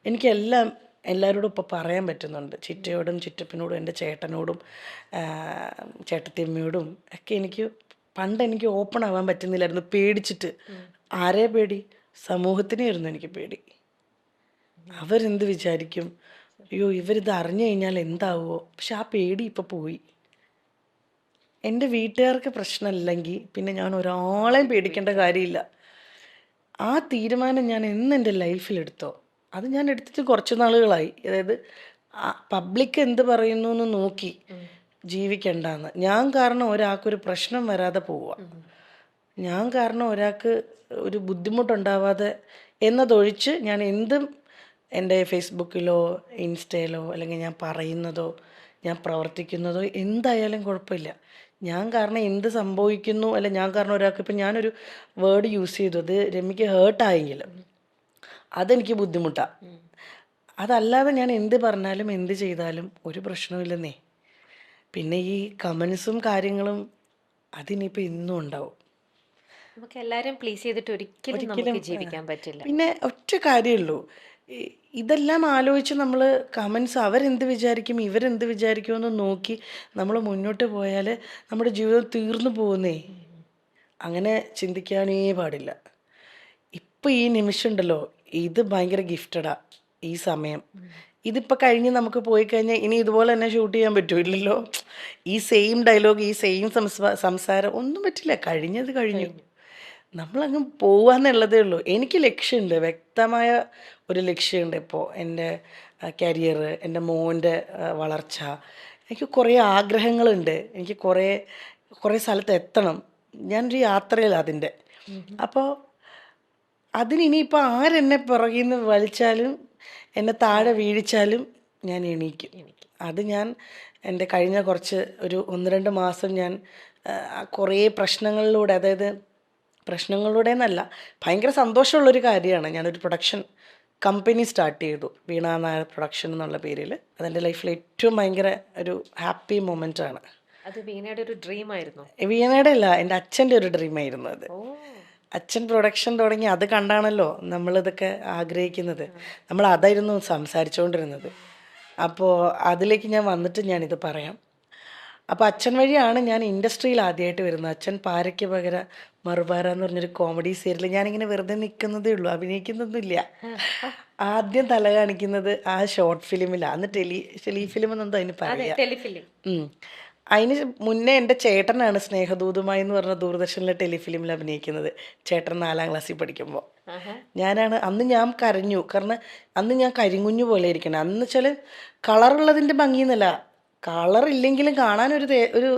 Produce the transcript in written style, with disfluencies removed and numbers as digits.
എനിക്കെല്ലാം എല്ലാവരോടും ഇപ്പോൾ പറയാൻ പറ്റുന്നുണ്ട്. ചിറ്റയോടും ചിറ്റപ്പനോടും എൻ്റെ ചേട്ടനോടും ചേട്ടത്തിയമ്മയോടും ഒക്കെ എനിക്ക് പണ്ട് എനിക്ക് ഓപ്പൺ ആവാൻ പറ്റുന്നില്ലായിരുന്നു പേടിച്ചിട്ട്. ആരെ പേടി? സമൂഹത്തിനെയായിരുന്നു എനിക്ക് പേടി. അവരെന്ത് വിചാരിക്കും, അയ്യോ ഇവരിത് അറിഞ്ഞു കഴിഞ്ഞാൽ എന്താവുമോ. പക്ഷെ ആ പേടി ഇപ്പോൾ പോയി. എൻ്റെ വീട്ടുകാർക്ക് പ്രശ്നമില്ലെങ്കിൽ പിന്നെ ഞാൻ ഒരാളെയും പേടിക്കേണ്ട കാര്യമില്ല. ആ തീരുമാനം ഞാൻ എൻ്റെ ലൈഫിലെടുത്തോ, അത് ഞാൻ എടുത്തിട്ട് കുറച്ച് നാളുകളായി. അതായത് പബ്ലിക് എന്ത് പറയുന്നു എന്ന് നോക്കി ജീവിക്കണ്ടെന്ന്. ഞാൻ കാരണം ഒരാൾക്കൊരു പ്രശ്നം വരാതെ പോവുക, ഞാൻ കാരണം ഒരാൾക്ക് ഒരു ബുദ്ധിമുട്ടുണ്ടാവാതെ എന്നതൊഴിച്ച് ഞാൻ എന്തും എൻ്റെ ഫേസ്ബുക്കിലോ ഇൻസ്റ്റയിലോ അല്ലെങ്കിൽ ഞാൻ പറയുന്നതോ ഞാൻ പ്രവർത്തിക്കുന്നതോ എന്തായാലും കുഴപ്പമില്ല. ഞാൻ കാരണം എന്ത് സംഭവിക്കുന്നു, അല്ല ഞാൻ കാരണം ഒരാൾക്ക് ഇപ്പം ഞാനൊരു വേർഡ് യൂസ് ചെയ്തു, അത് രമ്യക്ക് ഹേർട്ടായെങ്കിൽ അതെനിക്ക് ബുദ്ധിമുട്ടാണ്. അതല്ലാതെ ഞാൻ എന്ത് പറഞ്ഞാലും എന്ത് ചെയ്താലും ഒരു പ്രശ്നമില്ലെന്നേ. പിന്നെ ഈ കമൻസും കാര്യങ്ങളും അതിനിപ്പോൾ ഇന്നും ഉണ്ടാവും. നമുക്ക് എല്ലാരും പ്ലീസ് ചെയ്തിട്ട് ഒരിക്കലും ഒരിക്കലും നമുക്ക് ജീവിക്കാൻ പറ്റില്ല. പിന്നെ ഒറ്റ കാര്യമുള്ളൂ, ഇതെല്ലാം ആലോചിച്ച് നമ്മൾ കമൻസ് അവരെന്ത് വിചാരിക്കും ഇവരെന്ത് വിചാരിക്കുമെന്ന് നോക്കി നമ്മൾ മുന്നോട്ട് പോയാൽ നമ്മുടെ ജീവിതം തീർന്നു പോകുന്നേ. അങ്ങനെ ചിന്തിക്കാനേ പാടില്ല. ഇപ്പം ഈ നിമിഷം ഉണ്ടല്ലോ, ഇത് ഭയങ്കര ഗിഫ്റ്റഡാ. ഈ സമയം ഇതിപ്പോൾ കഴിഞ്ഞ് നമുക്ക് പോയി കഴിഞ്ഞാൽ ഇനി ഇതുപോലെ തന്നെ ഷൂട്ട് ചെയ്യാൻ പറ്റൂല്ലല്ലോ. ഈ സെയിം ഡയലോഗ് ഈ സെയിം സംസാരം ഒന്നും പറ്റില്ല. കഴിഞ്ഞത് കഴിഞ്ഞു. നമ്മളങ്ങ് പോവാന്നുള്ളതേ ഉള്ളൂ. എനിക്ക് ലക്ഷ്യമുണ്ട്, വ്യക്തമായ ഒരു ലക്ഷ്യമുണ്ട്. ഇപ്പോൾ എൻ്റെ കരിയർ, എൻ്റെ മോൻ്റെ വളർച്ച, എനിക്ക് കുറേ ആഗ്രഹങ്ങളുണ്ട്. എനിക്ക് കുറേ കുറേ സ്ഥലത്ത് എത്തണം. ഞാനൊരു യാത്രയിലാണ് അതിൻ്റെ. അപ്പോൾ അതിന് ഇനിയിപ്പോൾ ആരെന്നെ പുറകിൽ നിന്ന് വലിച്ചാലും എന്നെ താഴെ വീഴിച്ചാലും ഞാൻ എണീക്കും. അത് ഞാൻ എൻ്റെ കഴിഞ്ഞ കുറച്ച് ഒരു 1-2 മാസം ഞാൻ കുറേ പ്രശ്നങ്ങളിലൂടെ, അതായത് പ്രശ്നങ്ങളിലൂടെ എന്നല്ല, ഭയങ്കര സന്തോഷമുള്ളൊരു കാര്യമാണ്. ഞാനൊരു പ്രൊഡക്ഷൻ കമ്പനി സ്റ്റാർട്ട് ചെയ്തു, വീണ നായർ പ്രൊഡക്ഷൻ എന്നുള്ള പേരിൽ. അതെൻ്റെ ലൈഫിൽ ഏറ്റവും ഭയങ്കര ഒരു ഹാപ്പി മൊമെൻ്റാണ്. അത് വീണയുടെ ഒരു ഡ്രീം ആയിരുന്നു? വീണയുടെ അല്ല, എൻ്റെ അച്ഛൻ്റെ ഒരു ഡ്രീമായിരുന്നു അത്. അച്ഛൻ പ്രൊഡക്ഷൻ തുടങ്ങി അത് കണ്ടാണല്ലോ നമ്മളിതൊക്കെ ആഗ്രഹിക്കുന്നത്. നമ്മൾ അതായിരുന്നു സംസാരിച്ചുകൊണ്ടിരുന്നത്. അപ്പോൾ അതിലേക്ക് ഞാൻ വന്നിട്ട് ഞാനിത് പറയാം. അപ്പോൾ അച്ഛൻ വഴിയാണ് ഞാൻ ഇൻഡസ്ട്രിയിൽ ആദ്യമായിട്ട് വരുന്നത്. അച്ഛൻ പാരയ്ക്ക് പകര മറുപാര എന്ന് പറഞ്ഞൊരു കോമഡി സീരിയൽ, ഞാനിങ്ങനെ വെറുതെ നിൽക്കുന്നതേ ഉള്ളൂ, അഭിനയിക്കുന്നൊന്നുമില്ല. ആദ്യം തല കാണിക്കുന്നത് ആ ഷോർട്ട് ഫിലിമിലാണ്. അന്ന് ടെലിഫിലിം എന്നെന്തോ അതിന് പറയാം. അതിന് മുന്നേ എൻ്റെ ചേട്ടനാണ് സ്നേഹദൂതുമായി എന്ന് പറഞ്ഞ ദൂരദർശനിലെ ടെലിഫിലിമിൽ അഭിനയിക്കുന്നത്. ചേട്ടൻ 4ാം ക്ലാസ്സിൽ പഠിക്കുമ്പോൾ ഞാനാണ്. അന്ന് ഞാൻ കരഞ്ഞു, കാരണം അന്ന് ഞാൻ കരിങ്കുഞ്ഞു പോലെ ഇരിക്കണം. അന്ന് വെച്ചാൽ കളറുള്ളതിൻ്റെ ഭംഗിയെന്നല്ല, കളറില്ലെങ്കിലും കാണാനൊരു